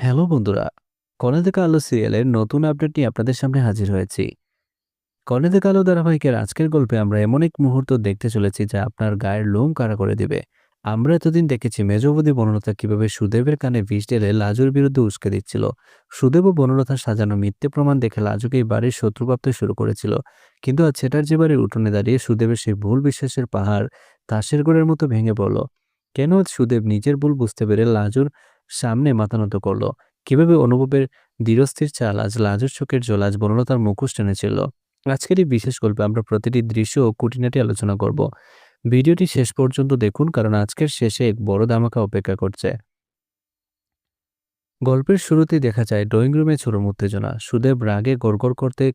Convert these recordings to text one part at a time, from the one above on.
Hello বন্ধুরা, কনে দেখা আলো সিরিয়ালের নতুন আপডেট নিয়ে আপনাদের সামনে হাজির হয়েছি। কনে দেখা আলো ধারাবাহিকের আজকের গল্পে আমরা এমন এক মুহূর্ত দেখতে চলেছি যা আপনার গায়ের লোম কাড়া করে দিবে। আমরা এতদিন দেখেছি মেজবৌদি বনলতা কিভাবে সুদেবের কানে বিষ ঢেলে লাজুর বিরুদ্ধে উস্কে দিচ্ছিল। সুদেব ও বনলতার সাজানো মিথ্যে প্রমাণ দেখে লাজুকে এই বাড়ির শত্রু ভাবতে শুরু করেছিল। কিন্তু আজ চ্যাটার্জি বাড়ির উঠোনে দাঁড়িয়ে সুদেবের সেই ভুল বিশ্বাসের পাহাড় তাসের গোড়ের মতো ভেঙে পড়ল। কেন আজ সুদেব নিজের ভুল বুঝতে পেরে লাজুর সামনে মাথা নত করলো? কিভাবে অনুভবের ধীরস্থির চাল আজ লাজুর চোখের জল আজ বনলতার মুখোশ টেনেছিল? আজকের এই বিশেষ গল্পে আমরা প্রতিটি দৃশ্য ও খুঁটিনাটি আলোচনা করব। ভিডিওটি শেষ পর্যন্ত দেখুন, কারণ আজকের শেষে এক বড় ধামাকা অপেক্ষা করছে। গল্পের শুরুতেই দেখা যায় ড্রয়িং রুমে চরম উত্তেজনা। সুদেব রাগে গড়গড় করতে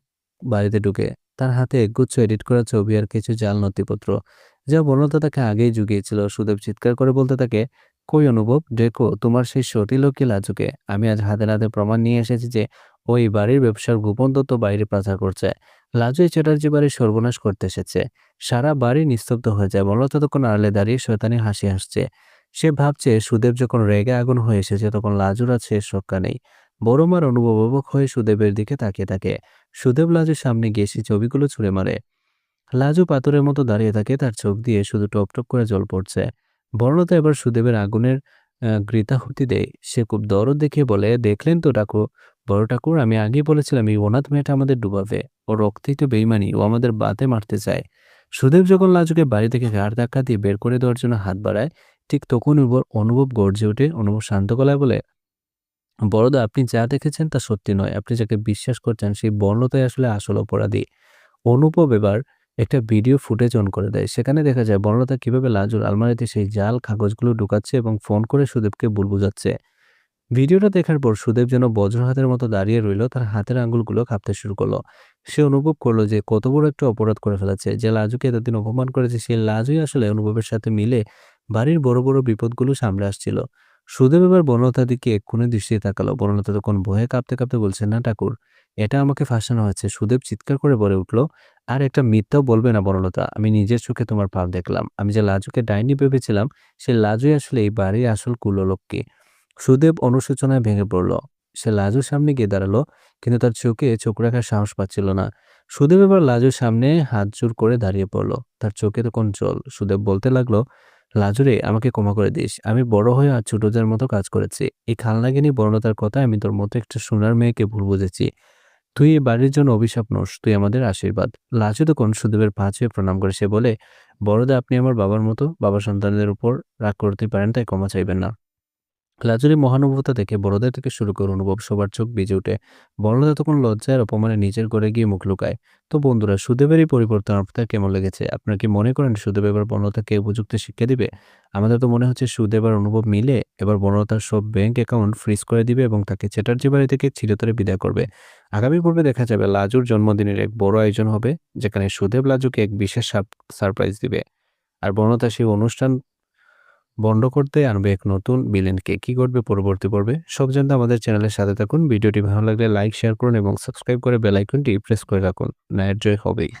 বাড়িতে ঢুকে। তার হাতে একগুচ্ছ এডিট করা ছবি আর কিছু জাল নথিপত্র, যা বর্ণতা তাকে আগেই জুগিয়েছিল। সুদেব চিৎকার করে বলতে থাকে, কই অনুভব, দেখো তোমার সেই সটিল কি লাজুকে। আমি আজ হাতে নাতে প্রমাণ নিয়ে এসেছি যে ওই বাড়ির ব্যবসার গোপন তথ্য বাইরে পাচার করছে। লাজু এই চ্যাটার্জি বাড়ির সর্বনাশ করতে এসেছে। সারা বাড়ি নিস্তব্ধ হয়ে যায়। বনলতা তখন আড়ালে দাঁড়িয়ে শয়তানি হাসি হাসছে। সে ভাবছে সুদেব যখন রেগে আগুন হয়ে এসেছে তখন লাজুর আর শেষ রক্ষা নেই। বড় মার অনুভব অবাক হয়ে সুদেবের দিকে তাকিয়ে থাকে। সুদেব লাজুর সামনে গিয়ে সেই ছবিগুলো ছুঁড়ে মারে। লাজু পাথরের মতো দাঁড়িয়ে থাকে, তার চোখ দিয়ে শুধু টপ টপ করে জল পড়ছে। বর্ণতা এবার সুদেবের আগুনের গৃতাহুতি দেয়। সে খুব দরদ দেখিয়ে বলে, দেখলেন তো বড় ঠাকুর, আমি আগেই বলেছিলাম এই অনাথ মেয়েটা আমাদের ডুবাবে। ও রক্তেই তো বেইমানি, ও আমাদের বাতে মারতে চায়। সুদেব যখন লাজুকে বাড়ি থেকে ঘাড় ধাক্কা দিয়ে বের করে দেওয়ার জন্য হাত বাড়ায়, ঠিক তখন অনুভব গর্জে ওঠে। অনুভব শান্ত গলায় বলে, বড়দা, আপনি যা দেখেছেন তা সত্যি নয়। আপনি যাকে বিশ্বাস করছেন সেই বর্ণতাই আসলে আসল অপরাধী। অনুভব এবার একটা ভিডিও ফুটেজ অন করে দেয়। সেখানে দেখা যায় বনলতা কিভাবে লাজুর আলমারিতে সেই জাল কাগজগুলো ঢুকাচ্ছে এবং ফোন করে সুদেবকে ভুল বোঝাচ্ছে। ভিডিওটা দেখার পর সুদেব যেন বজ্র হাতের মতো দাঁড়িয়ে রইল। তার হাতের আঙ্গুলগুলো কাঁপতে শুরু করলো। সে অনুভব করলো যে কত বড় একটা অপরাধ করে ফেলেছে। যে লাজুকে এতদিন অপমান করেছে সেই লাজুই আসলে অনুভবের সাথে মিলে বাড়ির বড় বড় বিপদগুলো সামলে আসছিল। সুদেব এবার বনলতার দিকে এক্ষুনি দৃষ্টি তাকালো। বনলতা তখন ভয়ে কাঁপতে কাঁপতে বলছে, না ঠাকুর, এটা আমাকে ফাঁসানো হয়েছে। সুদেব চিৎকার করে বলে উঠল, আর একটা মিথ্যাও বলবে না বনলতা। আমি নিজের চোখে তোমার পাপ দেখলাম। আমি যে লাজুকে ডাইনি ভেবেছিলাম সে লাজুই আসলে এই বাড়ির আসল কুললক্ষ্মী। সুদেব অনুশোচনায় ভেঙে পড়ল। সে লাজুর সামনে গিয়ে দাঁড়ালো, কিন্তু তার চোখে চোখ রাখার সাহস পাচ্ছিল না। সুদেব এবার লাজুর সামনে হাত জোর করে দাঁড়িয়ে পড়ল। তার চোখে তখন জল। সুদেব বলতে লাগলো, লাজুরে, আমাকে ক্ষমা করে দিস। আমি বড় হয়ে আর ছোটদের মতো কাজ করেছি। এই খালনাগিনী বর্ণতার কথা আমি তোর মতো একটা সোনার মেয়েকে ভুল বুঝেছি। তুই এই বাড়ির জন্য অভিশাপ নোস, তুই আমাদের আশীর্বাদ। লাজু তখন সুদেবের পা ছুঁয়ে প্রণাম করে সে বলে, বড়দা, আপনি আমার বাবার মতো। বাবা সন্তানদের উপর রাগ করতে পারেন, তাই ক্ষমা চাইবেন না। লাজুরি মহানুভবতা দেখে বড়দের থেকে শুরু করে অনুভব সবার চোখ ভিজে ওঠে। বড়দা তখন লজ্জায় আর অপমানে নিজের ঘরে গিয়ে মুখ লুকায়। তো বন্ধুরা, সুদেবের এই পরিবর্তন আপনার কেমন লেগেছে? আপনারা কি মনে করেন সুদেব এবার বর্ণতাকে উপযুক্ত শিক্ষা দিবে? আমাদের তো মনে হচ্ছে সুদেব আর অনুভব মিলে এবার বর্ণতার সব ব্যাংক অ্যাকাউন্ট ফ্রিজ করে দিবে এবং তাকে চ্যাটার্জি বাড়ি থেকে চিরতরে বিদায় করবে। আগামী পর্বে দেখা যাবে লাজুর জন্মদিনের এক বড় আয়োজন হবে, যেখানে সুদেব লাজুকে এক বিশেষ সারপ্রাইজ দিবে। আর বর্ণতা সেই অনুষ্ঠান বন্ধ করতে আনবে এক নতুন ভিলেনকে। কি ঘটবে পরবর্তী পর্বে সব জানতে আমাদের চ্যানেলের সাথে থাকুন। ভিডিওটি ভালো লাগলে লাইক, শেয়ার করুন এবং সাবস্ক্রাইব করে বেল আইকনটি প্রেস করে রাখুন। ন্যায়ের জয় হবেই।